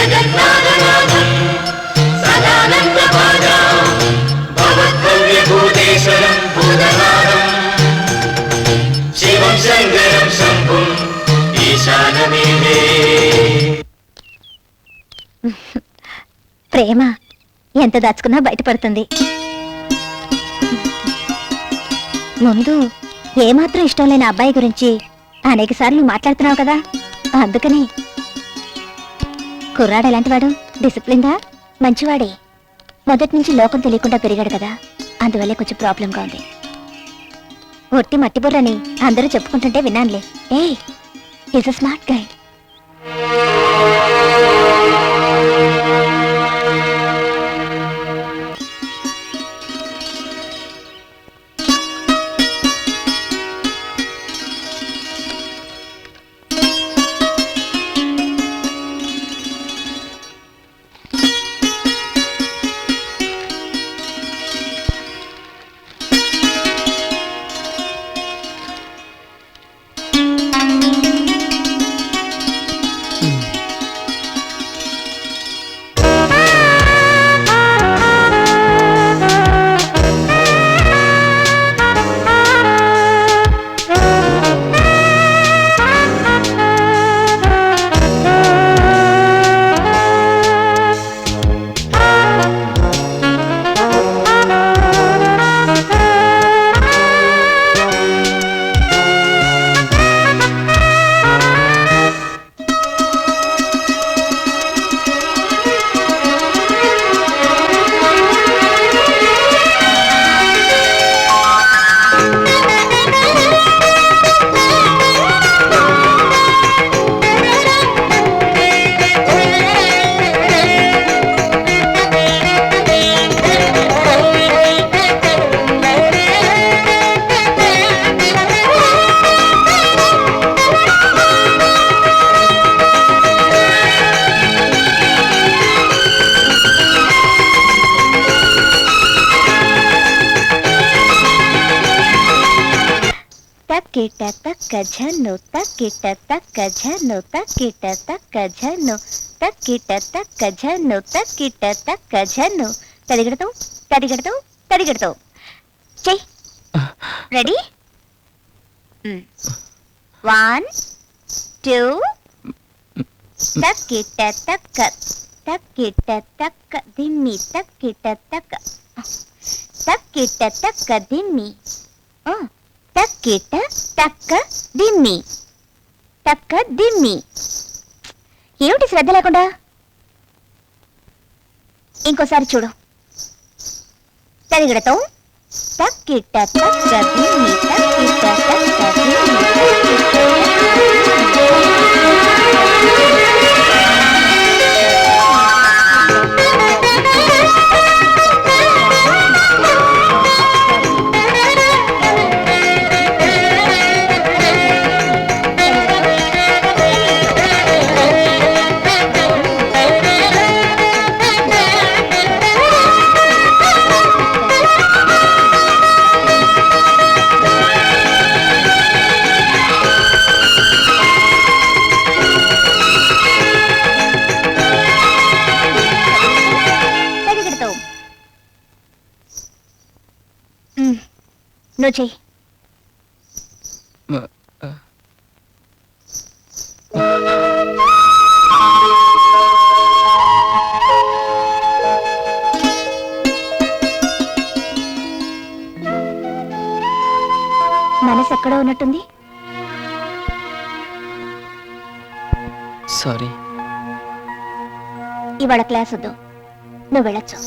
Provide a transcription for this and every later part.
జగన్నాథనాథం సదానందపాదాం భవద్భవ్యభూతేశ్వరం భూతనాథం శివం శంకరం శంభుం ఈశానమేనే. ప్రేమ ఎంత దాచుకున్నా బయటపడుతుంది. ముందు ఏమాత్రం ఇష్టం లేని అబ్బాయి గురించి అనేక సార్లు మాట్లాడుతున్నావు కదా, అందుకని. కుర్రాడు ఎలాంటివాడు? డిసిప్లిన్గా మంచివాడే. మొదటి నుంచి లోకం తెలియకుండా పెరిగాడు కదా, అందువల్లే కొంచెం ప్రాబ్లంగా ఉంది. ఒట్టి మట్టిబుర్రని అందరూ చెప్పుకుంటుంటే విన్నానులే. Is a smart guy. Takita takajano, takita takajano, takita takajano, takita takajano. Tadigadatu. Chey. Ready? 1, 2. Takita takadimi, takita takadimi. Takita takadimi. ఏమిటి శ్రద్ధ లేకుండా? ఇంకోసారి చూడు. తరిగడతో తక్కిట తక్కదిమి, తక్కిట తక్కదిమి. నువ్వు చెయ్యి. మనసు ఎక్కడో ఉన్నట్టుంది. సారీ. ఇవాళ క్లాస్ వద్దు, నువ్వు వెళ్ళొచ్చు.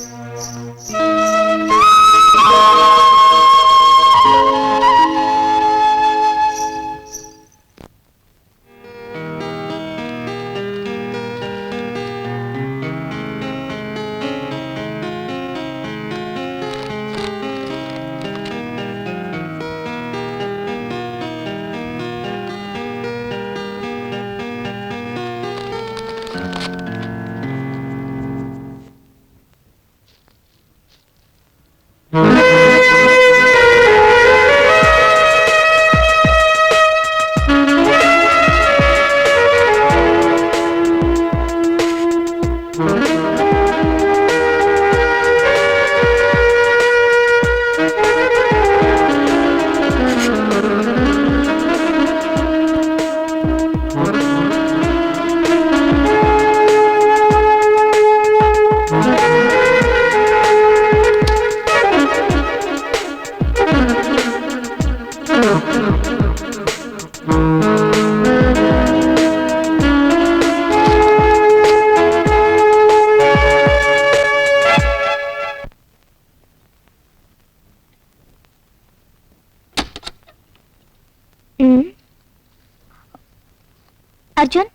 అర్జున్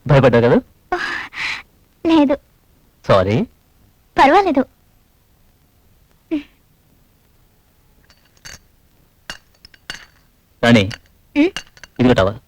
భయపడ్డా కదా? లేదు, సారీ. పర్వాలేదు. రాణి, ఉమ్, ఇదిగో టవల్.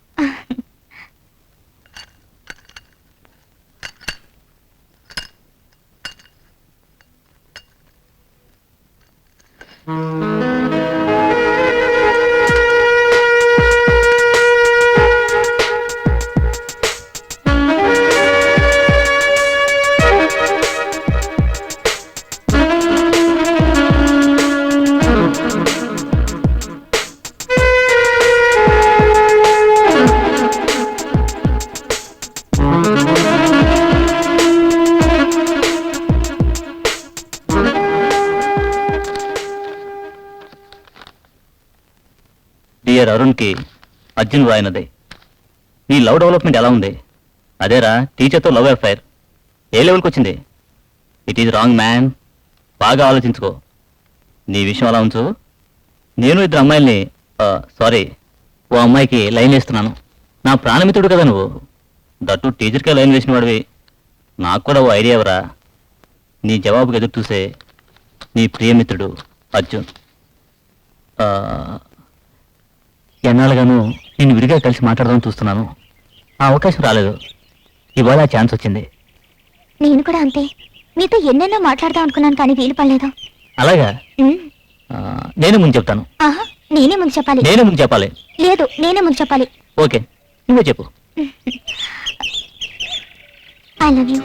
డియర్ అరుణ్కి అర్జున్ రాయనదే. నీ లవ్ డెవలప్మెంట్ ఎలా ఉంది? అదేరా టీచర్తో లవ్ అఫైర్ ఏ లెవెల్కి వచ్చింది? It is wrong man. బాగా ఆలోచించుకో. నీ విషయం అలా ఉంచు. నేను ఇద్దరు అమ్మాయిల్ని సారీ ఓ అమ్మాయికి లైన్ వేస్తున్నాను. నా ప్రాణమిత్రుడు కదా నువ్వు, దట్టు టీచర్కే లైన్ వేసిన వాడివి. నాకు కూడా ఓ ఐడియా ఇవ్వరా? నీ జవాబుకి ఎదురు చూసే నీ ప్రియమిత్రుడు అర్జున్. ఎన్నాళ్ళుగాను నేను విడిగా కలిసి మాట్లాడదామని చూస్తున్నాను. ఆ అవకాశం రాలేదు. ఇవాళ ఆ ఛాన్స్ వచ్చింది. నేను కూడా అంతే. మీతో ఎన్నెన్నో మాట్లాడదాం అనుకున్నాను, కానీ వీలు పడలేదు. అలాగా? ఉమ్, నేనే ముందు చెప్తాను. ఆహా, నేనే ముందు చెప్పాలి. నేనే ముందు చెప్పాలి? లేదు, నేనే ముందు చెప్పాలి. ఓకే, నువ్వే చెప్పు. I love you.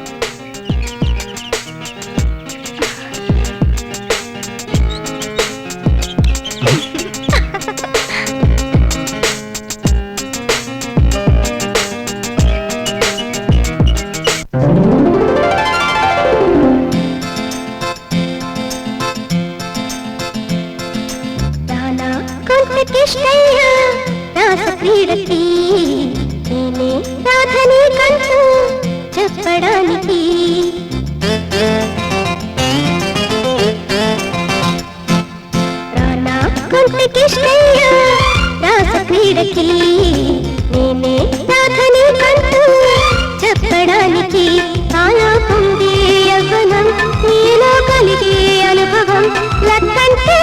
చెప్పడానికి రానా కొంటకిష్టయ్య రాస క్రీడకి నేనే రాధని కంటూ చెప్పడానికి ఆలోకుంది యవ్వనం నీలో కలిగే అనుభవం లక్కంటే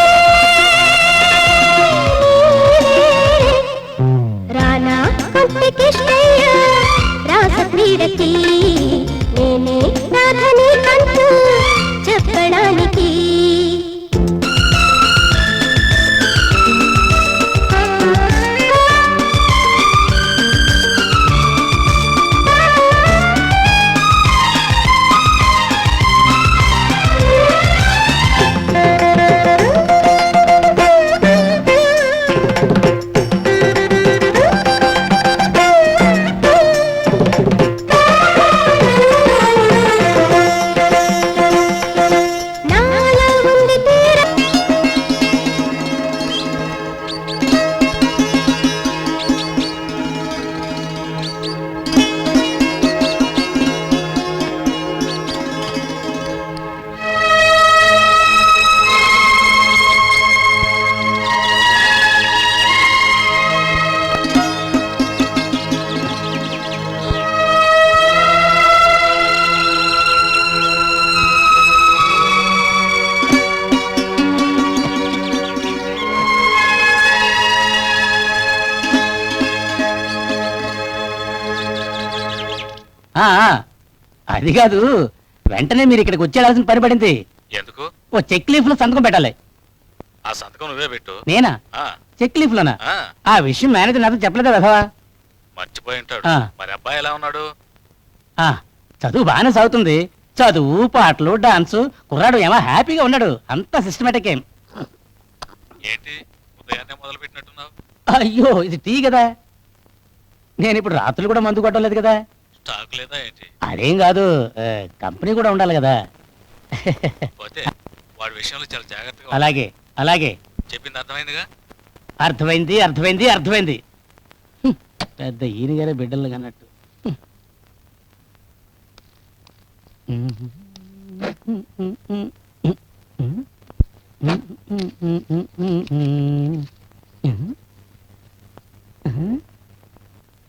రానా కొంటకిష్టయ్య రాస క్రీడకి నేనే రాధని కంటూ చెప్పడానికి అది కాదు, వెంటనే మీరు ఇక్కడికి వచ్చేయాల్సిన పని పడింది. ఎందుకు? ఓ చెక్ లీఫ్ లో సంతకం పెట్టాలి. ఆ సంతకం నువ్వే పెట్టు. నేనా? ఆ, చెక్ లీఫ్ లోనా? ఆ, ఆ విషయం మేనేజర్ నాతో చెప్పలేదా వెధవా? మర్చిపోయి ఉంటాడు. ఆ. మరి అబ్బాయి ఎలా ఉన్నాడు? ఆ, చదువు బాగానే సాగుతుంది. చదువు, పాటలు, డాన్సు, కుర్రాడు ఏమో హ్యాపీగా ఉన్నాడు. అంతా సిస్టమేటిక్ ఏం. ఏంటి ఉదయాన్నే మొదలు పెట్టినట్టున్నావు? అయ్యో, ఇది టీ కదా. నేను ఇప్పుడు రాత్రులు కూడా మందు కొట్టలేదు కదా. స్టాక్ లేదా ఏంటి? అదేం కాదు, కంపెనీ కూడా ఉండాలి కదా. పోతే వాడి విషయంలో చాలా జాగ్రత్తగా ఉండు. అలాగే అలాగే. చెప్పింది అర్థమైందిగా? అర్థమైంది అర్థమైంది అర్థమైంది. పెద్ద ఈయన గారే బిడ్డలు అన్నట్టు.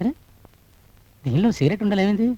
అరే, దీనిలో సిగరెట్ ఉండాలేమింది?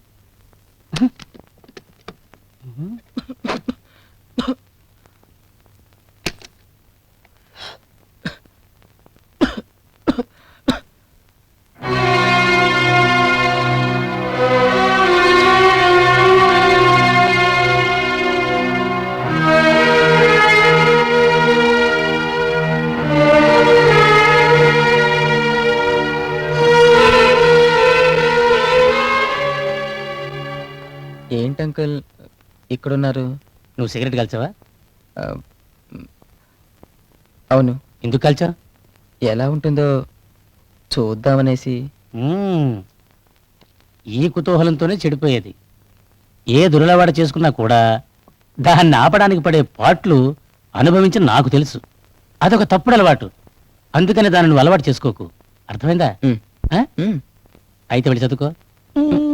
ఏంటి అంకుల్ ఇక్కడున్నారు? నువ్వు సిగరెట్ కాల్చావా? ఆ, అవును. ఎందుకు కాల్చావు? ఎలా ఉంటుందో చూద్దామనేసి. ఈ కుతూహలంతోనే చెడిపోయేది. ఏ దురలవాడ చేసుకున్నా కూడా దాన్ని ఆపడానికి పడే పాట్లు అనుభవించి నాకు తెలుసు. అదొక తప్పుడు అలవాటు. అందుకని దాన్ని నువ్వు అలవాటు చేసుకోకు. అర్థమైందా? ఉమ్. ఆ? ఉమ్. అయితే వెళ్ళి చదువుకో. మ్మ్.